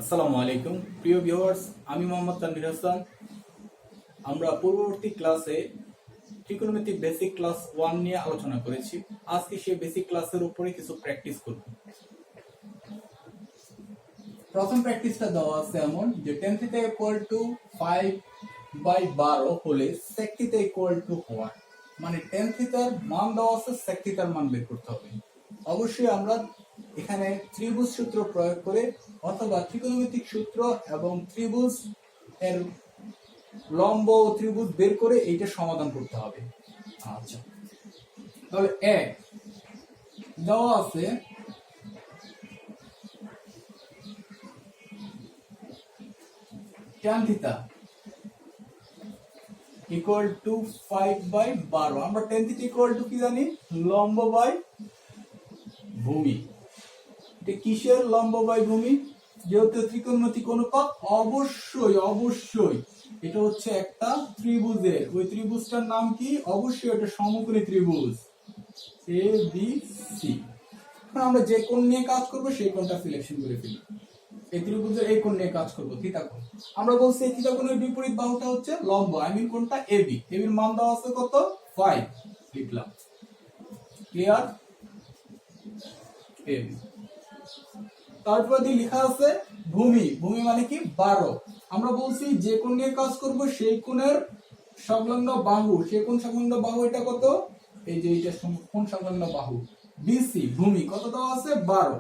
আসসালামু আলাইকুম প্রিয় ভিউয়ার্স, আমি মোহাম্মদ তানভীর হাসান। আমরা পূর্ববর্তী ক্লাসে ট্রিগোনোমেট্রিক বেসিক ক্লাস 1 নিয়ে আলোচনা করেছি। আজকে সেই বেসিক ক্লাসের উপরে কিছু প্র্যাকটিস করব। প্রথম প্র্যাকটিসটা দেওয়া আছে এমন যে tan θ = 5/12 হলে sec θ = what, মানে tan θ এর মান দেওয়া আছে, sec θ এর মান বের করতে হবে। অবশ্যই আমরা এখানে ত্রিভুজ সূত্র প্রয়োগ করে অথবা ত্রিকোণমিতিক সূত্র এবং ত্রিভুজ এর লম্ব ও ত্রিভুজ বের করে এইটা সমাধান করতে হবে। আচ্ছা, তাহলে এক দেওয়া আছে tan θ = 5/12। আমরা tan θ = কি জানি? লম্ব বাই ভূমি। এটা কিসের লম্ব বাই ভূমি? যেহেতু ত্রিকোণমিতিক অনুপাত, অবশ্যই এটা হচ্ছে একটা ত্রিভুজের। ওই ত্রিভুজটার নাম কি? অবশ্যই এটা সমকোণী ত্রিভুজ এ বি সি। আমরা যে কোণ নিয়ে কাজ করব সেই কোণটা সিলেকশন করে ফেলি। এই ত্রিভুজের এই কোণ নিয়ে কাজ করব, থিটা কোণ। আমরা বলছি এই থিটা কোণের বিপরীত বাহুটা হচ্ছে লম্ব, আই মিন কোণটা এবি। এর মান দেওয়া আছে কত? 5 লিখলাম। ক্লিয়ার? এবি। তারপর দিয়ে লেখা আছে ভূমি। ভূমি মানে কি? 12। আমরা বলছি যে কোণ নিয়ে কাজ করব সেই কোণের সংলগ্ন বাহু। সেই কোণ সংলগ্ন বাহু এটা কত? এই যে এটা কোণ সংলগ্ন বাহু বিসি। ভূমি কত দেওয়া আছে? 12।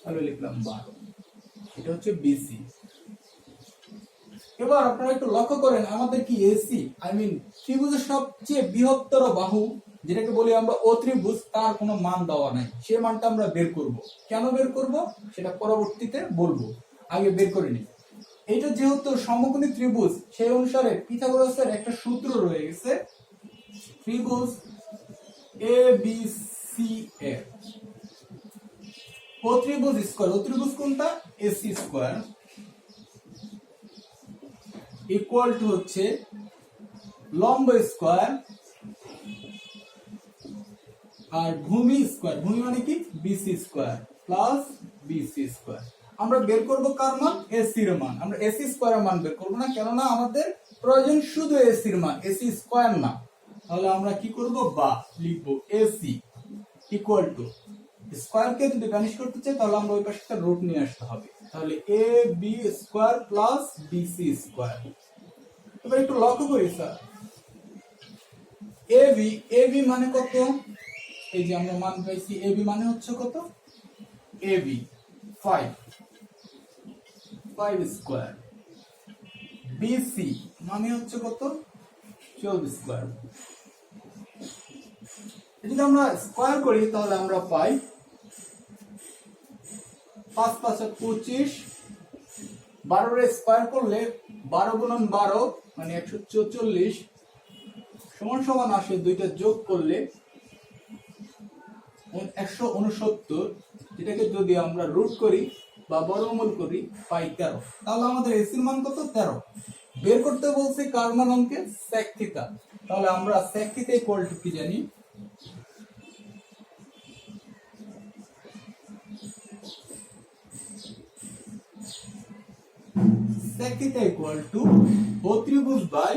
তাহলে লিখলাম 12। এটা হচ্ছে বিসি। এবার আপনারা একটু লক্ষ্য করেন, আমাদের কি এসি, আই মিন ত্রিভুজের সবচেয়ে বৃহত্তর বাহু যেটাকে বলি আমরা ও ত্রিভুজ, তার কোনো মান দেওয়া নাই। সে মানটা আমরা বের করব। কেন বের করব সেটা পরবর্তীতে বলবো, আগে বের করে নিই। এটা যেহেতু সমকোণী ত্রিভুজ, সেই অনুসারে পিথাগোরাসের একটা সূত্র রয়ে গেছে। ত্রিভুজ এ বি সি এর ও ত্রিভুজ স্কয়ার, ও ত্রিভুজ কোনটা? এসি স্কয়ার ইকুয়াল টু হচ্ছে লম্ব স্কয়ার আর ভূমি স্কয়ার। ভূমি মানে কি? BC square plus BC square. আমরা বের করব কার মান? এসি এর মান। আমরা এসি স্কয়ারের মান বের করব না, কেননা আমাদের প্রয়োজন শুধু এসি এর মান, এসি স্কয়ার না। তাহলে আমরা কি করব? বা লিখব এসি ইকুয়াল টু, স্কয়ার কে যদি ভ্যানিশ করতে চাই তাহলে আমরা ওই পাশে একটা রুট নিয়ে আসতে হবে। তাহলে A B square plus BC square. এবার একটু লক্ষ্য করি স্যার, এবি মানে কত? এই যে আমরা মান পাইছি, এবি মানে হচ্ছে কত? AB 5 square. বিসি মানে হচ্ছে কত? 12 স্কয়ার। যদি আমরা স্কয়ার করি তাহলে আমরা পাই 5 5 25। 12 এর স্কয়ার করলে 12 গুণন 12 মানে 144 সমান সমান আসে, দুইটা যোগ করলে 169। যেটাকে যদি আমরা রুট করি বা বর্গমূল করি পাই 13। তাহলে আমাদের এসির মান কত? 13। বের করতে বলছে কার মান? অঙ্কে sec θ। তাহলে আমরা sec θ ইকুয়াল টু কি জানি? sec θ ইকুয়াল টু ও ত্রিভুজ বাই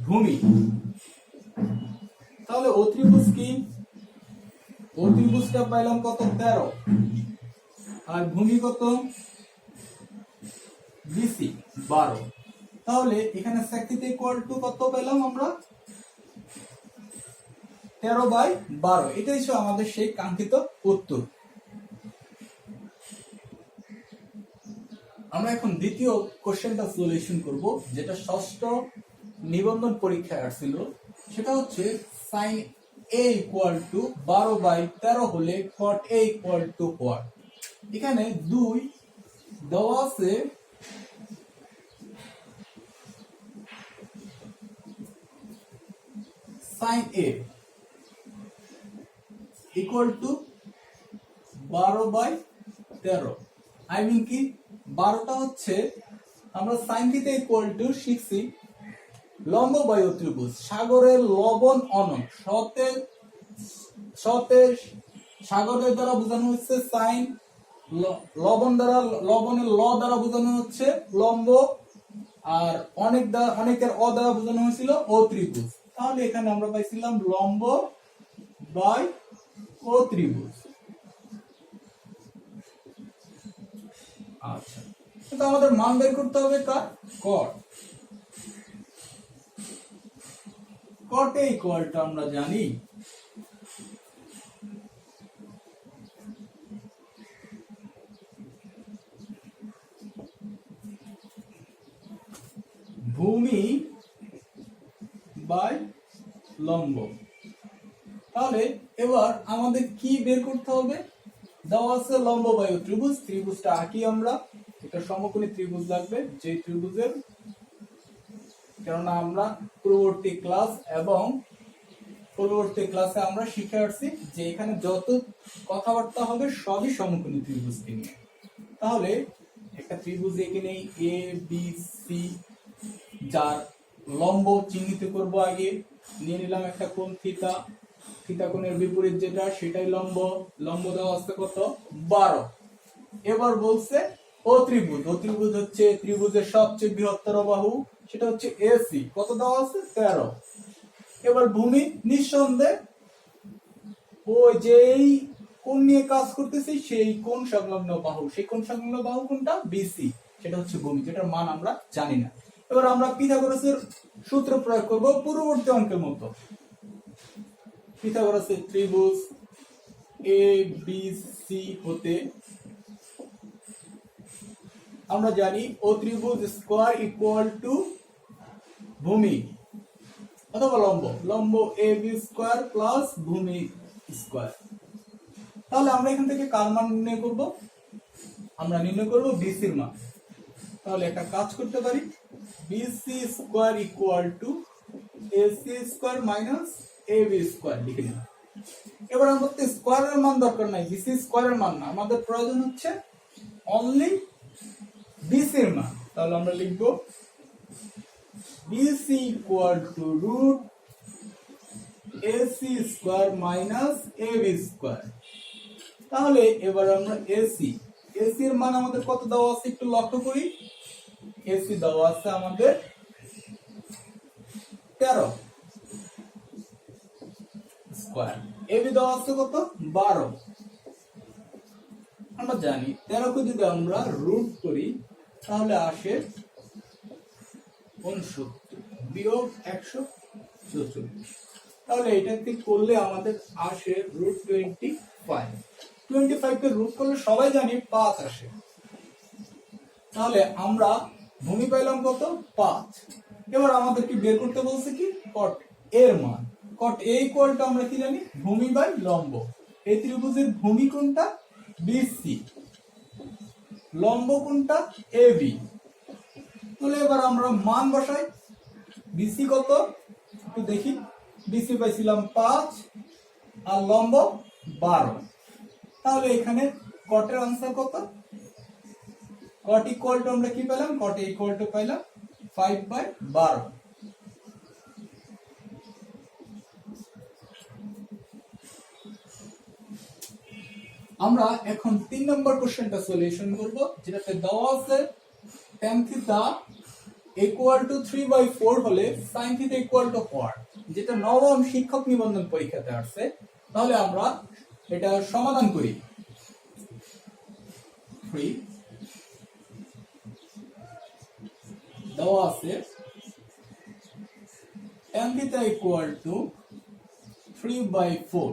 ভূমি। তাহলে ও ত্রিভুজ কি? ও ত্রিভুজটা পাইলাম কত? 13। আর ভূমি কত? বিসি 12। তাহলে এখানে sec θ ইকুয়াল টু কত পেলাম আমরা? 13/12। এটাই ছিল আমাদের সেই কাঙ্ক্ষিত উত্তর। আমরা এখন দ্বিতীয় কোশ্চেনটা সলিউশন করব, যেটা ষষ্ঠ নিবন্ধন পরীক্ষায় আসছিল। সেটা হচ্ছে sin a ইকুয়াল টু 12/13 হলে cot a equal to what? এখানে 2 দেওয়া আছে। sin a equal to 12/13, I mean কি 12টা হচ্ছে আমরা sin θ ইকুয়াল টু শিখছি লম্ববায়ু ত্রিভুজ, সাগরের লবণ অনল, সতে সাগরের দ্বারা বোঝানো হচ্ছে সাইন, লবণ দ্বারা লবণের ল দ্বারা বোঝানো হচ্ছে লম্ব, আর অনেকের অ দ্বারা বোঝানো হয়েছিল ও ত্রিভুজ। তাহলে এখানে আমরা পাইছিলাম লম্ব বাই ও ত্রিভুজ। আচ্ছা, তো আমাদের মান বের করতে হবে কার? কট। কটে ইকুয়ালটা আমরা জানি ভূমি বাই লম্ব। তাহলে এবার আমাদের কি বের করতে হবে? দেওয়া আছে লম্ববায়ু ত্রিভুজ, ত্রিভুজটা আঁকি আমরা। এটা সমকোণী ত্রিভুজ লাগবে, যে ত্রিভুজের, কেননা আমরা পূর্ববর্তী ক্লাসে আমরা শিখে আসছি যে এখানে যত কথাবার্তা হবে সবই সমকোণী ত্রিভুজকে নিয়ে। তাহলে একটা ত্রিভুজ এখানে এ বি সি, যার লম্ব চিহ্নিত করব। আগে নিয়ে নিলাম একটা কোণ থিতা, থিতা কোণের বিপরীত যেটা সেটাই লম্ব। লম্ব দেওয়া আছে কত? 12। এবার বলছে ও ত্রিভুজ। ও ত্রিভুজ হচ্ছে ত্রিভুজের সবচেয়ে বৃহত্তর বাহু, সেটা হচ্ছে এসি। কত দেওয়া আছে? 13। এবার ভূমি, নিঃসন্দেহে ওই যেই কোণ নিয়ে কাজ করতেছি সেই কোণ সংলগ্ন বাহু, সেই কোণ সংলগ্ন বাহু কোনটা? বিসি, সেটা হচ্ছে ভূমি, যেটার মান আমরা জানি না। এবার আমরা পিথাগোরাসের সূত্র প্রয়োগ করব পূর্ববর্তী অঙ্কের মতো। পিথাগোরাসের ত্রিভুজ এ বি সি হতে আমরা জানি ও ত্রিভুজ স্কয়ার ইকুয়াল টু ভূমি অথবা লম্ব, লম্ব এ বি স্কয়ার প্লাস ভূমি স্কয়ার। তাহলে আমরা এখান থেকে কার মান নির্ণয় করব? আমরা নির্ণয় করব বিসির মান। তাহলে একটা কাজ করতে পারি, BC square equal to AC square minus AB square লিখে নিলাম। এবার আমাদের স্কয়ারের মান দরকার নাই, বিসি স্কয়ারের মান না, আমাদের প্রয়োজন হচ্ছে অনলি বিসির মান। তাহলে আমরা লিখব BC equal to root AC square minus AB square. তাহলে এবার আমরা এসি এর মান আমাদের কত দেওয়া আছে একটু লক্ষ্য করি। এসি দেওয়া আছে আমাদের 13 স্কয়ার, এবি দেওয়া আছে কত? 12। আমরা জানি 13 কে যদি আমরা রুট করি তাহলে আসে 69 বিয়োগ 144। তাহলে এটা ঠিক করলে আমাদের আসে রুট 25। 25 কে রুট করলে সবাই জানি 5 আসে। তাহলে আমরা ভূমি পাইলাম কত? 5। এবার আমাদের কি বের করতে বলছে কি? কট এর মান। কট এ ইকুয়ালটা আমরা কি জানি? ভূমি বাই লম্ব। এই ত্রিভুজের ভূমি কোনটা? বিসি, লম্ব কোনটা? এবি। তাহলে এবার আমরা মান বসাই। বিসি কত একটু দেখি, বিসি পাইছিলাম 5 আর লম্ব 12। তাহলে এখানে কটের আনসার কত? কট ইকুয়াল টু আমরা কি পেলাম? কট ইকুয়াল টু পাইলাম 5/12। আমরা এখন 3 নম্বর কোশ্চেনটা সলিউশন করব, যেটাতে দেওয়া আছে tan থিটা ইকুয়াল টু 3/4 হলে sin theta equal to what, যেটা নবম শিক্ষক নিবন্ধন পরীক্ষাতে আসছে। তাহলে আমরা এটা সমাধান করি। 3 দেওয়া আছে tan থিটা ইকুয়াল টু 3/4।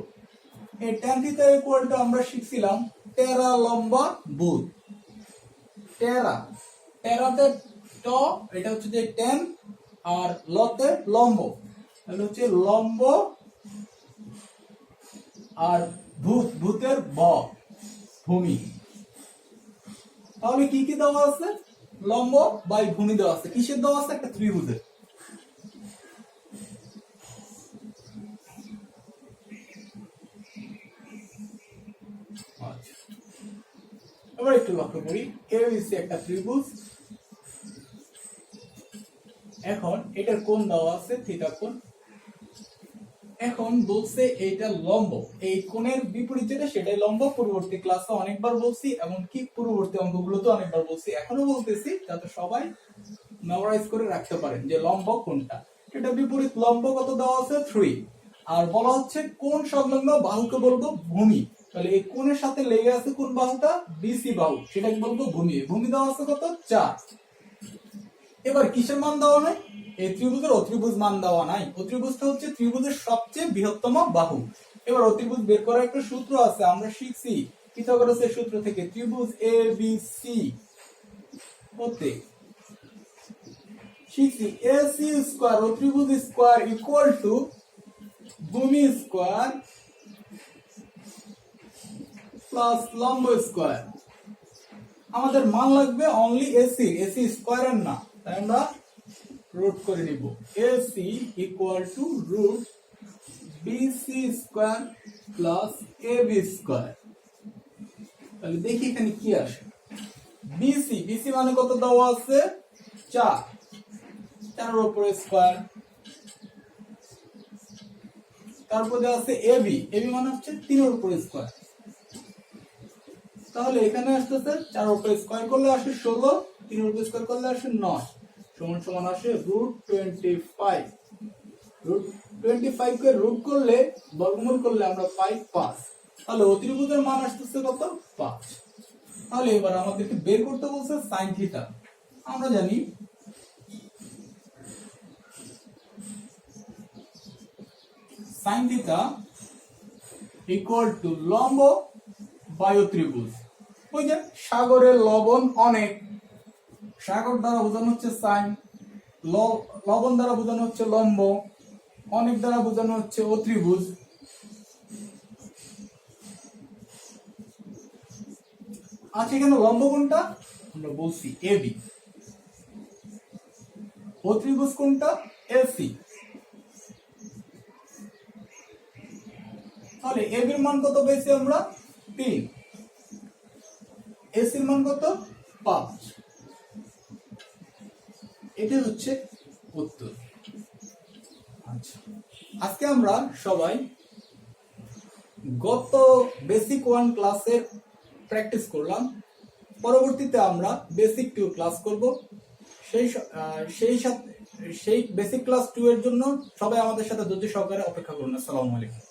এই tan থিটা ইকুয়াল টু আমরা শিখছিলাম টেরা লম্বা বুধ। টেরাতে ট, এটা হচ্ছে যে tan, আর লতে লম্ব, তাহলে হচ্ছে লম্ব, আর ভূতের ব ভূমি। তাহলে কি কি দেওয়া আছে? লম্ব বাই ভূমি দেওয়া আছে। কিসের দেওয়া আছে? একটা ত্রিভুজের। এবার একটু লক্ষ্য করি, এবিসি একটা ত্রিভুজ, এখন এটার কোণ দেওয়া আছে থিটা কোণ। এখন বলছে এইটা লম্ব, এই কোণের বিপরীত যেটা সেটাই লম্ব। পূর্ববর্তী ক্লাসে অনেকবার বলছি, এমনকি পূর্ববর্তী অঙ্কগুলোতে অনেকবার বলছি, এখনো বলতেছি যাতে সবাই মেমোরাইজ করে রাখতে পারেন যে লম্ব কোনটা। এটা বিপরীত লম্ব কত দেওয়া আছে 3, আর বলা হচ্ছে কোণ সংলগ্ন বাহুকে বলবো ভূমি। তাহলে এই কোণের সাথে লেগে আছে কোন বাহুটা, বিসি বাহু, সেটাকে বলবো ভূমি। ভূমি দেওয়া আছে কত 4। এবার কিসের মান দেওয়া নাই, এই ত্রিভুজের অত্রিভুজ মান দেওয়া নাই। অত্রিভুজটা হচ্ছে ত্রিভুজের সবচেয়ে বৃহত্তম বাহু। এবার অত্রিভুজ বের করার একটা সূত্র আছে, আমরা শিখছি পিথাগোরাসের সূত্র থেকে। ত্রিভুজ এ বি সি হতে শিখছি এসি স্কয়ার অত্রিভুজ স্কয়ার ইকুয়াল টু ভূমি স্কয়ার প্লাস লম্ব স্কয়ার। আমাদের মান লাগবে অনলি এসি, এসি স্কয়ারের না, তাই আমরা রুট করে নিব। AC equal to root BC square plus AB square. তাহলে দেখি এখানে কি আসে। বিসি, বিসি মানে কত দেওয়া আছে 4, 4 এর উপরে স্কয়ার। তারপরে আছে এবি, এবি মানে হচ্ছে 3 এর উপরে স্কয়ার। তাহলে এখানে আসতেছে 4 এর উপরে স্কয়ার করলে আসে 16, 3 এর উপরে স্কয়ার করলে আসে 9, সমান সমান আসে রুট 25। রুট 25 কে রুট করলে বর্গমূল করলে আমরা পাই 5। তাহলে অতিভুজের মান আসতেছে কত 5। তাহলে এবার আমাদেরকে বের করতে বলছে sin থিটা। আমরা জানি sin থিটা ইকুয়াল টু লম্ব বাই অতিভুজ। ওই যে সাগরের লবণ অনেক, সাগর দ্বারা বোঝানো হচ্ছে সাইন, লবণ দ্বারা বোঝানো হচ্ছে লম্ব, অনেক দ্বারা বোঝানো হচ্ছে অত্রিভুজ। আচ্ছা এখানে লম্ব কোনটা, আমরা বলছি এবি। অত্রিভুজ কোনটা, এসি। তাহলে এবির মান কত পেয়েছি আমরা 3, এসির মান কত 5। এটা হচ্ছে উত্তর। আচ্ছা আজকে আমরা সবাই গত বেসিক 1 ক্লাসের প্র্যাকটিস করলাম। পরবর্তীতে আমরা বেসিক 2 ক্লাস করব। সেই বেসিক ক্লাস 2 এর জন্য সবাই আমাদের সাথে ধৈর্য সহকারে অপেক্ষা করুন। আসসালামু আলাইকুম।